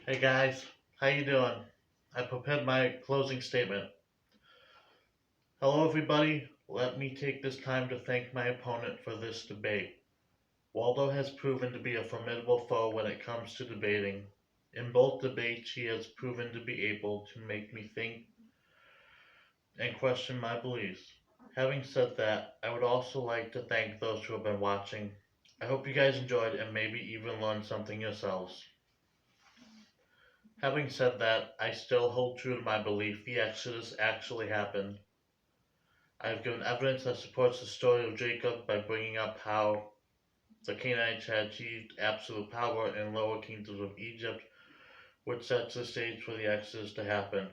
Hey guys, how you doing? I prepared my closing statement. Hello everybody. Let me take this time to thank my opponent for this debate. Waldo has proven to be a formidable foe when it comes to debating. In both debates, he has proven to be able to make me think and question my beliefs. Having said that, I would also like to thank those who have been watching. I hope you guys enjoyed and maybe even learned something yourselves. Having said that, I still hold true to my belief the Exodus actually happened. I have given evidence that supports the story of Jacob by bringing up how the Canaanites had achieved absolute power in lower kingdoms of Egypt, which sets the stage for the Exodus to happen.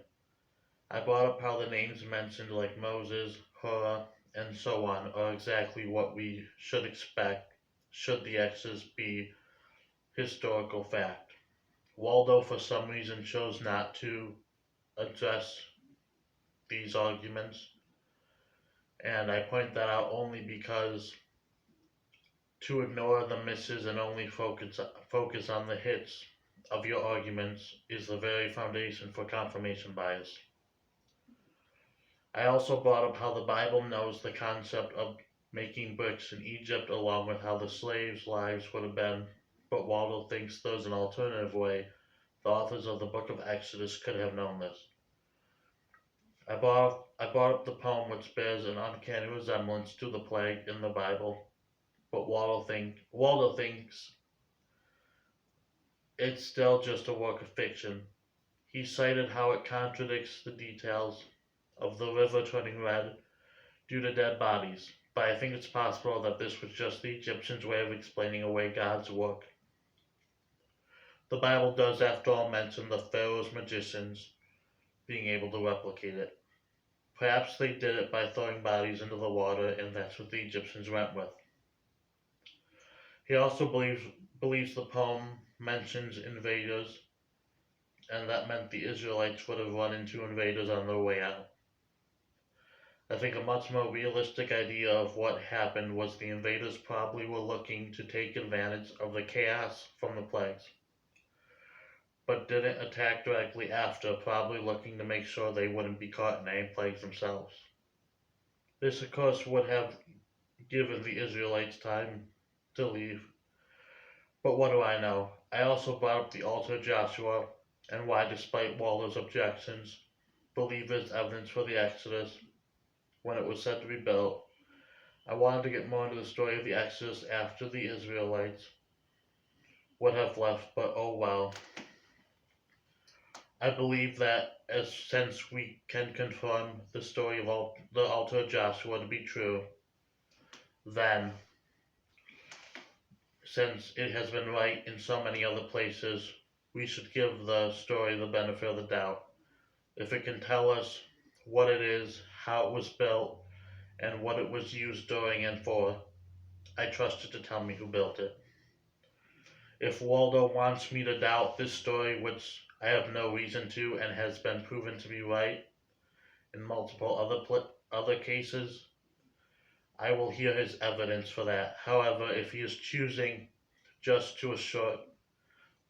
I brought up how the names mentioned like Moses, Korah, and so on are exactly what we should expect should the Exodus be historical fact. Waldo for some reason chose not to address these arguments, and I point that out only because to ignore the misses and only focus on the hits of your arguments is the very foundation for confirmation bias. I also brought up how the Bible knows the concept of making bricks in Egypt along with how the slaves' lives would have been, but Waldo thinks there's an alternative way the authors of the book of Exodus could have known this. I brought up the poem which bears an uncanny resemblance to the plague in the Bible, but Waldo thinks it's still just a work of fiction. He cited how it contradicts the details of the river turning red due to dead bodies, but I think it's possible that this was just the Egyptians' way of explaining away God's work. The Bible does, after all, mention the Pharaoh's magicians being able to replicate it. Perhaps they did it by throwing bodies into the water, and that's what the Egyptians went with. He also believes the poem mentions invaders, and that meant the Israelites would have run into invaders on their way out. I think a much more realistic idea of what happened was the invaders probably were looking to take advantage of the chaos from the plagues, but didn't attack directly after, probably looking to make sure they wouldn't be caught in any plagues themselves. This, of course, would have given the Israelites time to leave, but what do I know? I also brought up the altar of Joshua and why, despite Waldo's objections, believe there's evidence for the Exodus when it was said to be built. I wanted to get more into the story of the Exodus after the Israelites would have left, but oh well. I believe that since we can confirm the story of the altar of Joshua to be true, then since it has been right in so many other places, we should give the story the benefit of the doubt. If it can tell us what it is, how it was built, and what it was used during and for, I trust it to tell me who built it. If Waldo wants me to doubt this story, which I have no reason to and has been proven to be right in multiple other cases, I will hear his evidence for that. However, if he is choosing just to assert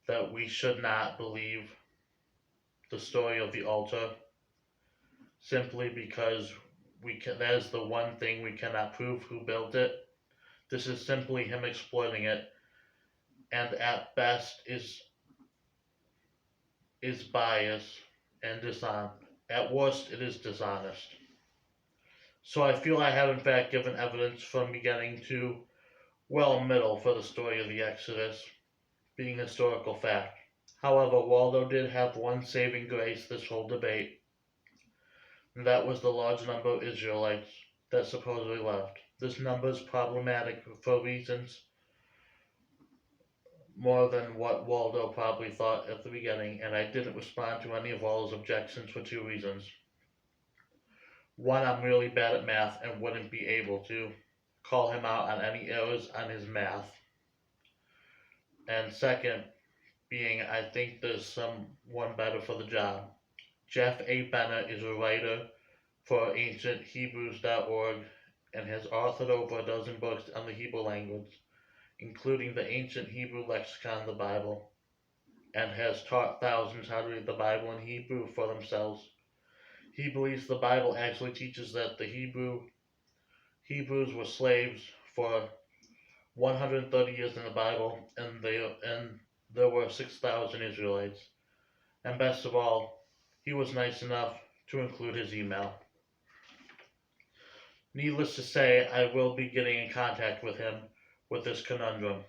that we should not believe the story of the altar simply because that is the one thing we cannot prove who built it, this is simply him exploiting it, and at best is bias and dishonest. At worst, it is dishonest. So I feel I have in fact given evidence from beginning to middle for the story of the Exodus being historical fact. However, Waldo did have one saving grace this whole debate, and that was the large number of Israelites that supposedly left. This number is problematic for reasons more than what Waldo probably thought at the beginning, and I didn't respond to any of Waldo's objections for two reasons. One, I'm really bad at math and wouldn't be able to call him out on any errors on his math. And second, being I think there's someone better for the job. Jeff A. Bennett is a writer for ancienthebrews.org and has authored over a dozen books on the Hebrew language, including the Ancient Hebrew Lexicon of the Bible. and has taught thousands how to read the Bible in Hebrew for themselves. He believes the Bible actually teaches that the Hebrews were slaves for 130 years in the Bible, and there were 6,000 Israelites. And best of all, he was nice enough to include his email. Needless to say, I will be getting in contact with him with this conundrum.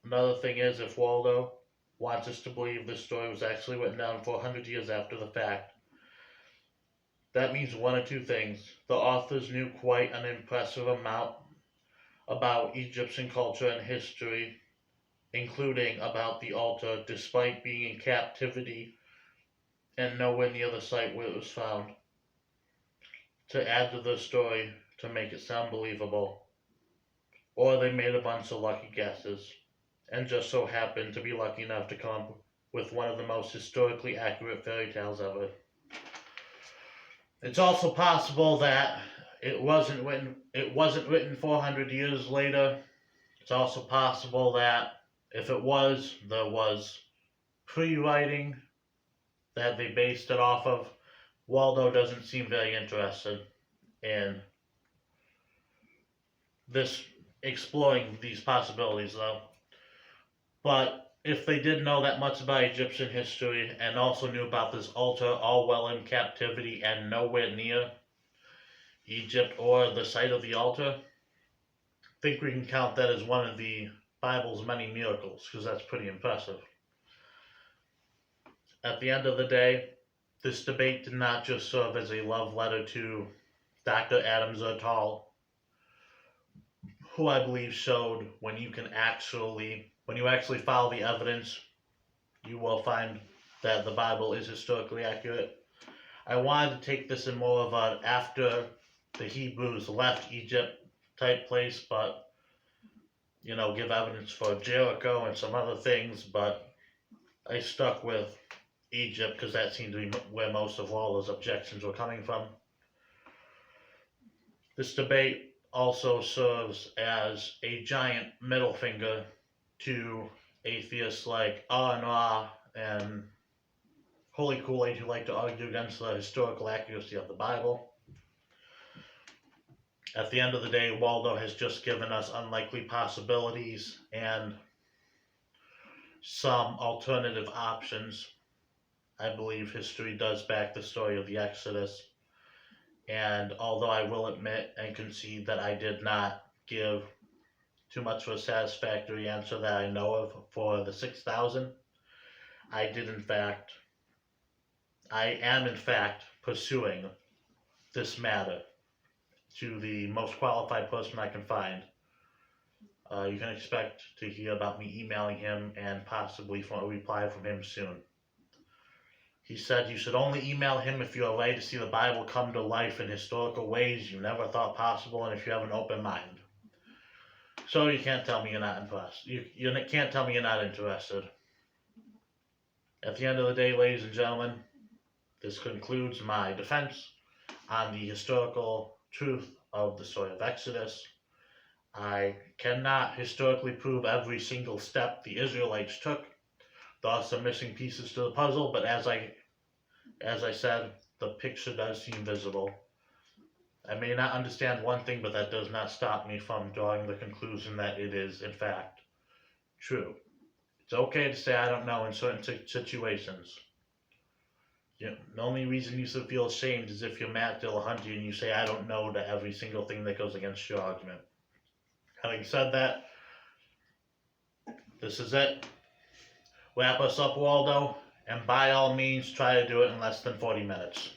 Another thing is, if Waldo wants us to believe this story was actually written down 400 years after the fact, that means one of two things. The authors knew quite an impressive amount about Egyptian culture and history, including about the altar, despite being in captivity and nowhere near the site where it was found, to add to the story to make it sound believable. Or they made a bunch of lucky guesses and just so happened to be lucky enough to come up with one of the most historically accurate fairy tales ever. It's also possible that it wasn't written 400 years later. It's also possible that if it was, there was pre-writing that they based it off of. Waldo doesn't seem very interested in this exploring these possibilities though. But if they did know that much about Egyptian history and also knew about this altar all while in captivity and nowhere near Egypt or the site of the altar, I think we can count that as one of the Bible's many miracles, because that's pretty impressive. At the end of the day, this debate did not just serve as a love letter to Dr. Adams et al., who I believe showed when you actually follow the evidence, you will find that the Bible is historically accurate. I wanted to take this in more of an after the Hebrews left Egypt type place, but give evidence for Jericho and some other things, but I stuck with Egypt because that seemed to be where most of all those objections were coming from. This debate also serves as a giant middle finger to atheists like Ah and Holy Kool-Aid who like to argue against the historical accuracy of the Bible. At the end of the day, Waldo has just given us unlikely possibilities and some alternative options. I believe history does back the story of the Exodus. And although I will admit and concede that I did not give too much of a satisfactory answer that I know of for the 6,000, I am in fact pursuing this matter to the most qualified person I can find. You can expect to hear about me emailing him and possibly a reply from him soon. He said you should only email him if you are ready to see the Bible come to life in historical ways you never thought possible and if you have an open mind. So you can't tell me you're not impressed. You can't tell me you're not interested. At the end of the day, ladies and gentlemen, this concludes my defense on the historical truth of the story of Exodus. I cannot historically prove every single step the Israelites took. There are some missing pieces to the puzzle, but as I said, the picture does seem visible. I may not understand one thing, but that does not stop me from drawing the conclusion that it is, in fact, true. It's okay to say I don't know in certain situations. The only reason you should feel ashamed is if you're Matt Dillahunty and you say I don't know to every single thing that goes against your argument. Having said that, this is it. Wrap us up, Waldo, and by all means try to do it in less than 40 minutes.